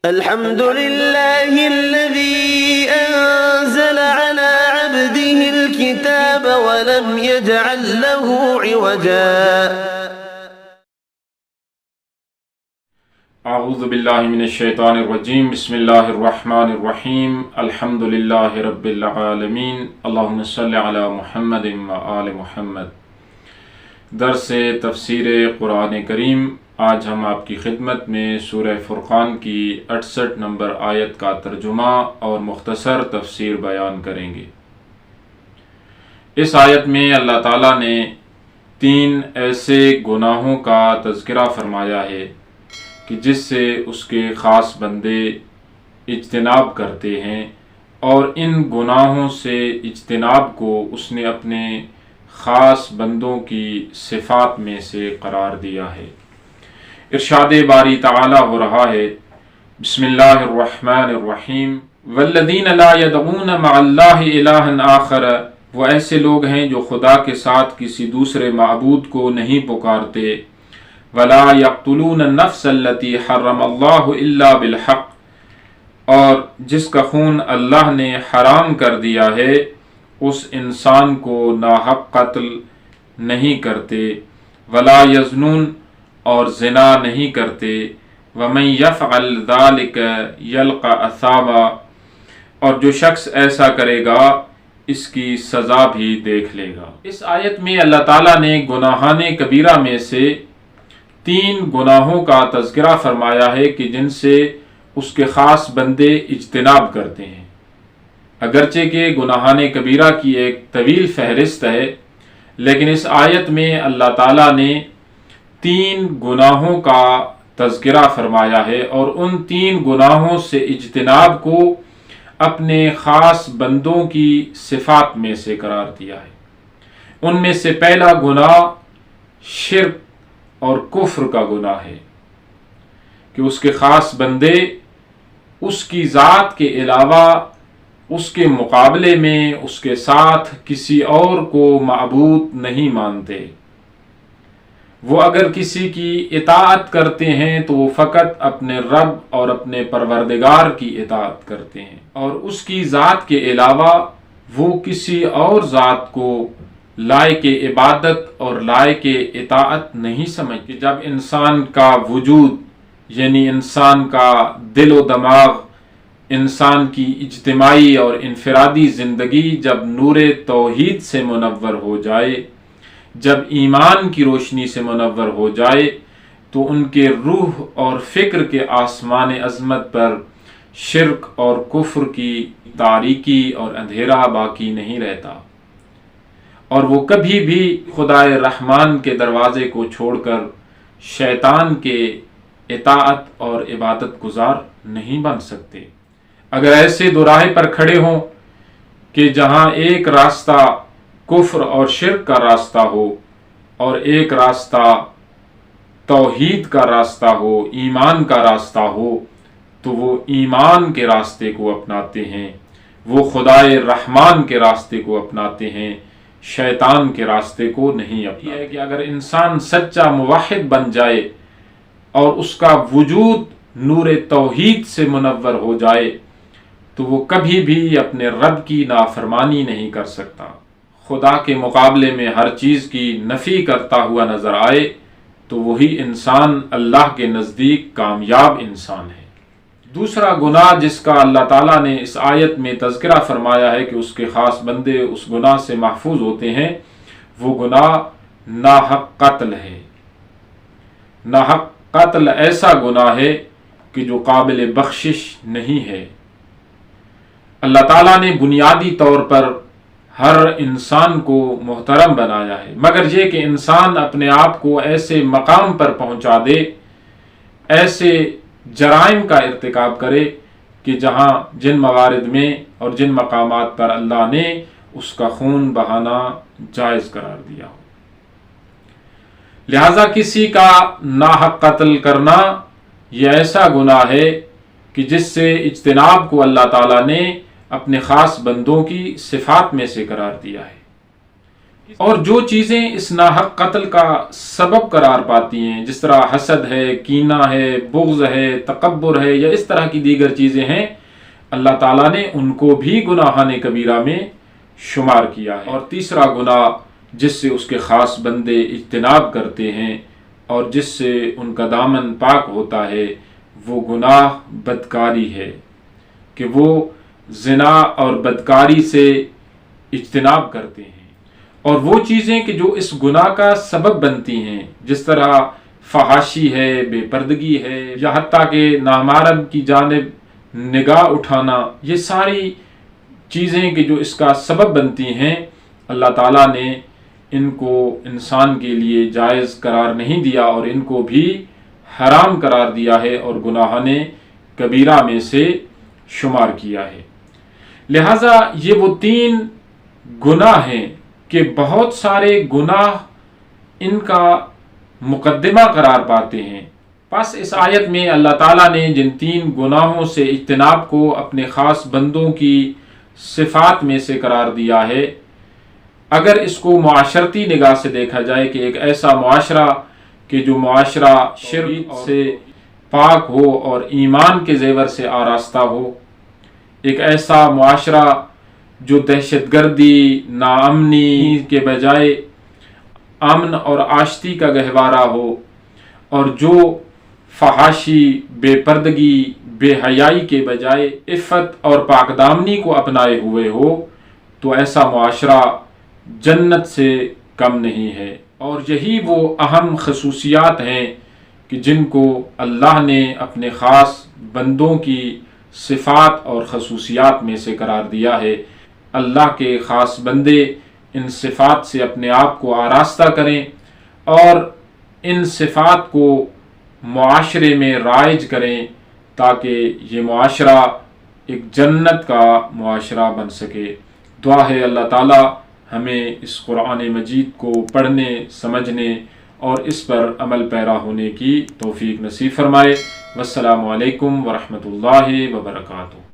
الحمد لله الذي أنزل على عبده الكتاب ولم يجعل له عوجا. اعوذ باللہ من الشیطان الرجیم. بسم اللہ الرحمن الرحیم. الحمد للہ رب العالمین. اللہم صلی علی محمد و آل محمد. درس تفسیر قرآن کریم. آج ہم آپ کی خدمت میں سورہ فرقان کی 68 نمبر آیت کا ترجمہ اور مختصر تفسیر بیان کریں گے. اس آیت میں اللہ تعالیٰ نے 3 ایسے گناہوں کا تذکرہ فرمایا ہے کہ جس سے اس کے خاص بندے اجتناب کرتے ہیں، اور ان گناہوں سے اجتناب کو اس نے اپنے خاص بندوں کی صفات میں سے قرار دیا ہے. ارشاد باری تعالی ہو رہا ہے، بسم اللہ الرحمن الرحیم. والذین لا یدعون مع اللہ الہا آخر، وہ ایسے لوگ ہیں جو خدا کے ساتھ کسی دوسرے معبود کو نہیں پکارتے. ولا یقتلون النفس التي حرم اللہ الا بالحق، اور جس کا خون اللہ نے حرام کر دیا ہے اس انسان کو ناحق قتل نہیں کرتے. ولا یزنون، اور زنا نہیں کرتے. ومن یفعل ذلک یلقى اثاما، اور جو شخص ایسا کرے گا اس کی سزا بھی دیکھ لے گا. اس آیت میں اللہ تعالیٰ نے گناہان کبیرہ میں سے 3 گناہوں کا تذکرہ فرمایا ہے کہ جن سے اس کے خاص بندے اجتناب کرتے ہیں. اگرچہ کہ گناہان کبیرہ کی ایک طویل فہرست ہے، لیکن اس آیت میں اللہ تعالیٰ نے 3 گناہوں کا تذکرہ فرمایا ہے، اور ان 3 گناہوں سے اجتناب کو اپنے خاص بندوں کی صفات میں سے قرار دیا ہے. ان میں سے پہلا گناہ شرک اور کفر کا گناہ ہے کہ اس کے خاص بندے اس کی ذات کے علاوہ اس کے مقابلے میں اس کے ساتھ کسی اور کو معبود نہیں مانتے. وہ اگر کسی کی اطاعت کرتے ہیں تو وہ فقط اپنے رب اور اپنے پروردگار کی اطاعت کرتے ہیں، اور اس کی ذات کے علاوہ وہ کسی اور ذات کو لائق عبادت اور لائق اطاعت نہیں سمجھتے. جب انسان کا وجود، یعنی انسان کا دل و دماغ، انسان کی اجتماعی اور انفرادی زندگی جب نور توحید سے منور ہو جائے، جب ایمان کی روشنی سے منور ہو جائے، تو ان کے روح اور فکر کے آسمان عظمت پر شرک اور کفر کی تاریکی اور اندھیرا باقی نہیں رہتا، اور وہ کبھی بھی خدائے رحمان کے دروازے کو چھوڑ کر شیطان کے اطاعت اور عبادت گزار نہیں بن سکتے. اگر ایسے دو راہ پر کھڑے ہوں کہ جہاں ایک راستہ کفر اور شرک کا راستہ ہو اور ایک راستہ توحید کا راستہ ہو، ایمان کا راستہ ہو، تو وہ ایمان کے راستے کو اپناتے ہیں، وہ خدائے رحمان کے راستے کو اپناتے ہیں، شیطان کے راستے کو نہیں اپناتے. یہ ہے کہ اگر انسان سچا موحد بن جائے اور اس کا وجود نور توحید سے منور ہو جائے تو وہ کبھی بھی اپنے رب کی نافرمانی نہیں کر سکتا. خدا کے مقابلے میں ہر چیز کی نفی کرتا ہوا نظر آئے تو وہی انسان اللہ کے نزدیک کامیاب انسان ہے. دوسرا گناہ جس کا اللہ تعالیٰ نے اس آیت میں تذکرہ فرمایا ہے کہ اس کے خاص بندے اس گناہ سے محفوظ ہوتے ہیں، وہ گناہ ناحق قتل ہے. ناحق قتل ایسا گناہ ہے کہ جو قابل بخشش نہیں ہے. اللہ تعالیٰ نے بنیادی طور پر ہر انسان کو محترم بنایا ہے، مگر یہ کہ انسان اپنے آپ کو ایسے مقام پر پہنچا دے، ایسے جرائم کا ارتکاب کرے کہ جہاں جن موارد میں اور جن مقامات پر اللہ نے اس کا خون بہانا جائز قرار دیا ہو. لہذا کسی کا ناحق قتل کرنا یہ ایسا گناہ ہے کہ جس سے اجتناب کو اللہ تعالیٰ نے اپنے خاص بندوں کی صفات میں سے قرار دیا ہے. اور جو چیزیں اس ناحق قتل کا سبب قرار پاتی ہیں، جس طرح حسد ہے، کینہ ہے، بغض ہے، تکبر ہے، یا اس طرح کی دیگر چیزیں ہیں، اللہ تعالیٰ نے ان کو بھی گناہان کبیرہ میں شمار کیا ہے۔ اور تیسرا گناہ جس سے اس کے خاص بندے اجتناب کرتے ہیں اور جس سے ان کا دامن پاک ہوتا ہے، وہ گناہ بدکاری ہے، کہ وہ زنا اور بدکاری سے اجتناب کرتے ہیں۔ اور وہ چیزیں کہ جو اس گناہ کا سبب بنتی ہیں، جس طرح فحاشی ہے، بے پردگی ہے، یا حتیٰ کہ نامحرم کی جانب نگاہ اٹھانا، یہ ساری چیزیں کہ جو اس کا سبب بنتی ہیں، اللہ تعالیٰ نے ان کو انسان کے لیے جائز قرار نہیں دیا اور ان کو بھی حرام قرار دیا ہے اور گناہان کبیرہ میں سے شمار کیا ہے۔ لہٰذا یہ وہ 3 گناہ ہیں کہ بہت سارے گناہ ان کا مقدمہ قرار پاتے ہیں۔ پس اس آیت میں اللہ تعالیٰ نے جن 3 گناہوں سے اجتناب کو اپنے خاص بندوں کی صفات میں سے قرار دیا ہے۔ اگر اس کو معاشرتی نگاہ سے دیکھا جائے کہ ایک ایسا معاشرہ کہ جو معاشرہ شرک سے پاک ہو اور ایمان کے زیور سے آراستہ ہو، ایک ایسا معاشرہ جو دہشت گردی، ناامنی کے بجائے امن اور آشتی کا گہوارہ ہو، اور جو فحاشی، بے پردگی، بے حیائی کے بجائے عفت اور پاک دامنی کو اپنائے ہوئے ہو، تو ایسا معاشرہ جنت سے کم نہیں ہے۔ اور یہی وہ اہم خصوصیات ہیں کہ جن کو اللہ نے اپنے خاص بندوں کی صفات اور خصوصیات میں سے قرار دیا ہے۔ اللہ کے خاص بندے ان صفات سے اپنے آپ کو آراستہ کریں اور ان صفات کو معاشرے میں رائج کریں تاکہ یہ معاشرہ ایک جنت کا معاشرہ بن سکے۔ دعا ہے اللہ تعالی ہمیں اس قرآن مجید کو پڑھنے، سمجھنے اور اس پر عمل پیرا ہونے کی توفیق نصیب فرمائے۔ والسلام علیکم ورحمۃ اللہ وبرکاتہ۔